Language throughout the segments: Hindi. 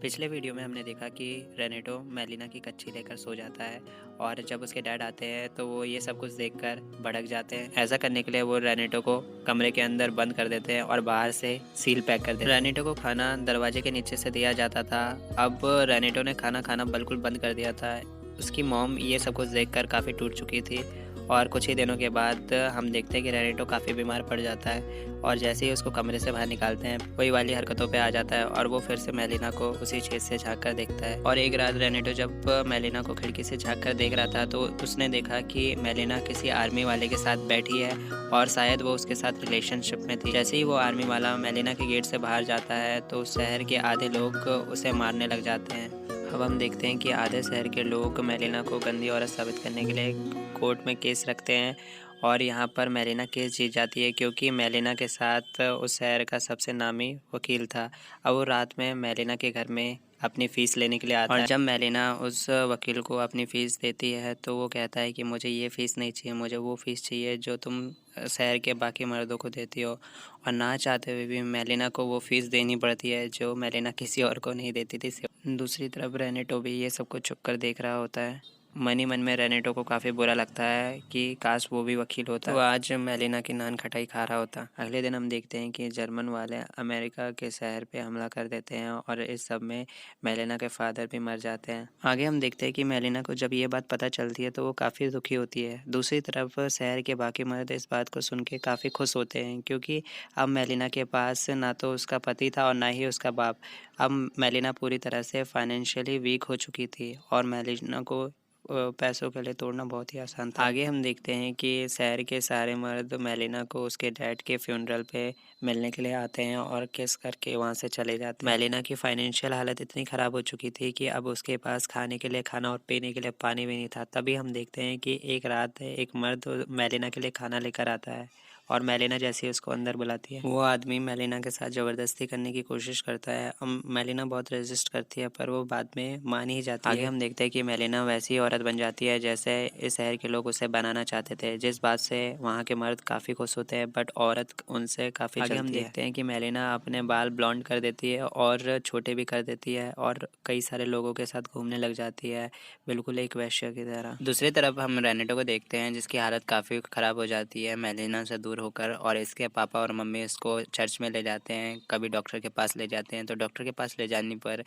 पिछले वीडियो में हमने देखा कि रेनेटो मेलिना की कच्ची लेकर सो जाता है और जब उसके डैड आते हैं तो वो ये सब कुछ देखकर भड़क जाते हैं। ऐसा करने के लिए वो रेनेटो को कमरे के अंदर बंद कर देते हैं और बाहर से सील पैक कर देते हैं। रेनेटो को खाना दरवाजे के नीचे से दिया जाता था। अब रेनेटो ने खाना खाना बिल्कुल बंद कर दिया था। उसकी मॉम ये सब कुछ देखकर काफ़ी टूट चुकी थी और कुछ ही दिनों के बाद हम देखते हैं कि रेनेटो काफ़ी बीमार पड़ जाता है और जैसे ही उसको कमरे से बाहर निकालते हैं वही वाली हरकतों पे आ जाता है और वो फिर से मेलिना को उसी छेद से झाँक कर देखता है। और एक रात रेनेटो जब मेलिना को खिड़की से झाँक कर देख रहा था तो उसने देखा कि मेलिना किसी आर्मी वाले के साथ बैठी है और शायद वो उसके साथ रिलेशनशिप में थी। जैसे ही वो आर्मी वाला मेलिना के गेट से बाहर जाता है तो शहर के आधे लोग उसे मारने लग जाते हैं। अब हम देखते हैं कि आधे शहर के लोग मेलिना को गंदी औरत साबित करने के लिए कोर्ट में केस रखते हैं और यहाँ पर मेलिना केस जीत जाती है क्योंकि मेलिना के साथ उस शहर का सबसे नामी वकील था। अब वो रात में मेलिना के घर में अपनी फ़ीस लेने के लिए आता है और जब मेलिना उस वकील को अपनी फ़ीस देती है तो वो कहता है कि मुझे ये फ़ीस नहीं चाहिए, मुझे वो फ़ीस चाहिए जो तुम शहर के बाकी मर्दों को देती हो। और ना चाहते हुए भी मेलिना को वो फ़ीस देनी पड़ती है जो मेलिना किसी और को नहीं देती थी। दूसरी तरफ रेनेटो भी ये सब कुछ छुप कर देख रहा होता है। मन ही मन में रेनेटो को काफ़ी बुरा लगता है कि काश वो भी वकील होता। वो आज मेलिना की नान खटाई खा रहा होता। अगले दिन हम देखते हैं कि जर्मन वाले अमेरिका के शहर पे हमला कर देते हैं और इस सब में मेलिना के फादर भी मर जाते हैं। आगे हम देखते हैं कि मेलिना को जब ये बात पता चलती है तो वो काफ़ी दुखी होती है। दूसरी तरफ शहर के बाकी मर्द इस बात को सुन के काफ़ी खुश होते हैं क्योंकि अब मेलिना के पास ना तो उसका पति था और ना ही उसका बाप। अब मेलिना पूरी तरह से फाइनेंशियली वीक हो चुकी थी और मेलिना को पैसों के लिए तोड़ना बहुत ही आसान था। आगे हम देखते हैं कि शहर के सारे मर्द मेलिना को उसके डैड के फ्यूनरल पे मिलने के लिए आते हैं और किस करके वहाँ से चले जाते हैं। मेलिना की फाइनेंशियल हालत इतनी ख़राब हो चुकी थी कि अब उसके पास खाने के लिए खाना और पीने के लिए पानी भी नहीं था। तभी हम देखते हैं कि एक रात एक मर्द मेलिना के लिए खाना लेकर आता है और मेलिना जैसे ही उसको अंदर बुलाती है वो आदमी मेलिना के साथ ज़बरदस्ती करने की कोशिश करता है। मेलिना बहुत रेजिस्ट करती है पर वो बाद में मान ही जाती है। आगे हम देखते हैं कि मेलिना वैसी औरत बन जाती है जैसे इस शहर के लोग उसे बनाना चाहते थे, जिस बात से वहाँ के मर्द काफ़ी खुश होते हैं बट औरत उनसे काफ़ी जलती है। आगे हम देखते हैं कि मेलिना अपने बाल ब्लॉन्ड कर देती है और छोटे भी कर देती है और कई सारे लोगों के साथ घूमने लग जाती है, बिल्कुल एक वैश्य की तरह। दूसरी तरफ हम रेनेटो को देखते हैं जिसकी हालत काफ़ी ख़राब हो जाती है मेलिना से दूर होकर और इसके पापा और मम्मी इसको चर्च में ले जाते हैं, कभी डॉक्टर के पास ले जाते हैं। तो डॉक्टर के पास ले जाने पर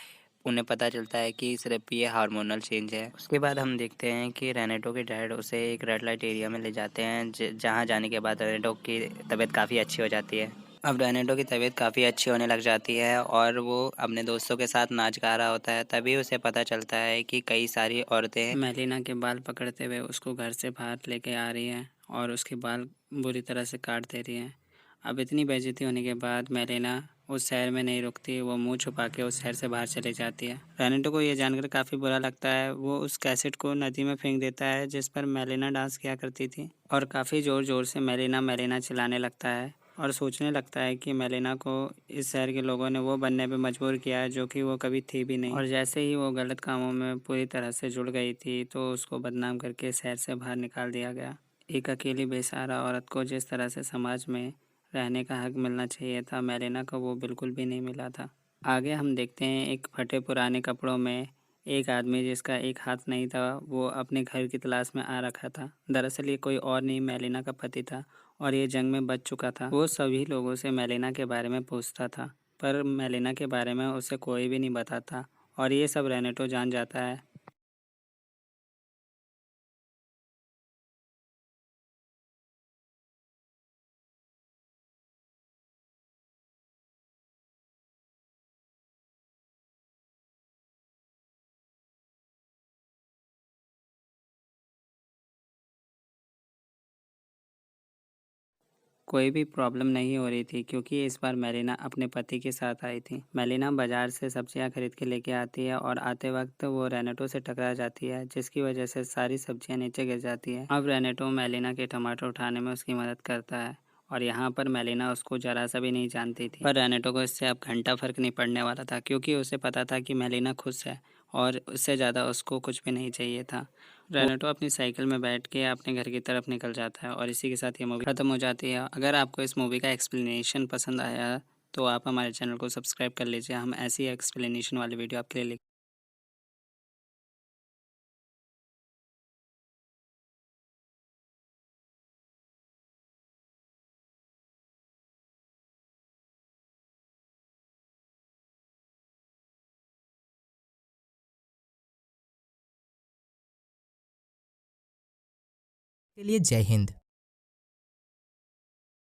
उन्हें पता चलता है कि सिर्फ ये हार्मोनल चेंज है। उसके बाद हम देखते हैं कि रेनेटो के डैड उसे एक रेड लाइट एरिया में ले जाते हैं जहाँ जाने के बाद रेनेटो की तबीयत काफ़ी अच्छी हो जाती है। अब रेनेटो की तबीयत काफ़ी अच्छी होने लग जाती है और वो अपने दोस्तों के साथ नाच गा रहा होता है। तभी उसे पता चलता है कि कई सारी औरतें मेलिना के बाल पकड़ते हुए उसको घर से बाहर लेके आ रही हैं और उसके बाल बुरी तरह से काट दे रही हैं। अब इतनी बेइज्जती होने के बाद मेलिना उस शहर में नहीं रुकती, वो मुंह छुपा के उस शहर से बाहर चली जाती है। रेनेटो को ये जानकर काफ़ी बुरा लगता है। वो उस कैसेट को नदी में फेंक देता है जिस पर मेलिना डांस किया करती थी और काफ़ी ज़ोर ज़ोर से मेलिना मेलिना चिल्लाने लगता है और सोचने लगता है कि मेलिना को इस शहर के लोगों ने वो बनने पे मजबूर किया है जो कि वो कभी थी भी नहीं। और जैसे ही वो गलत कामों में पूरी तरह से जुड़ गई थी तो उसको बदनाम करके शहर से बाहर निकाल दिया गया। एक अकेली बेसहारा औरत को जिस तरह से समाज में रहने का हक मिलना चाहिए था, मेलिना को वो बिल्कुल भी नहीं मिला था। आगे हम देखते हैं एक फटे पुराने कपड़ों में एक आदमी जिसका एक हाथ नहीं था, वो अपने घर की तलाश में आ रखा था। दरअसल ये कोई और नहीं मेलिना का पति था और ये जंग में बच चुका था। वो सभी लोगों से मेलिना के बारे में पूछता था पर मेलिना के बारे में उसे कोई भी नहीं बताता और ये सब रेनेटो जान जाता है। कोई भी प्रॉब्लम नहीं हो रही थी क्योंकि इस बार मेलिना अपने पति के साथ आई थी। मेलिना बाजार से सब्जियां खरीद के लेके आती है और आते वक्त वो रेनेटो से टकरा जाती है जिसकी वजह से सारी सब्जियां नीचे गिर जाती है। अब रेनेटो मेलिना के टमाटर उठाने में उसकी मदद करता है और यहाँ पर मेलिना उसको जरा सा भी नहीं जानती थी पर रेनेटो को इससे अब घंटा फर्क नहीं पड़ने वाला था क्योंकि उसे पता था कि मेलिना खुश है और उससे ज़्यादा उसको कुछ भी नहीं चाहिए था। रेनेटो अपनी साइकिल में बैठ के अपने घर की तरफ निकल जाता है और इसी के साथ ये मूवी ख़त्म हो जाती है। अगर आपको इस मूवी का एक्सप्लेनेशन पसंद आया तो आप हमारे चैनल को सब्सक्राइब कर लीजिए। हम ऐसी एक्सप्लेनेशन वाली वीडियो आपके लिए के लिए जय हिंद।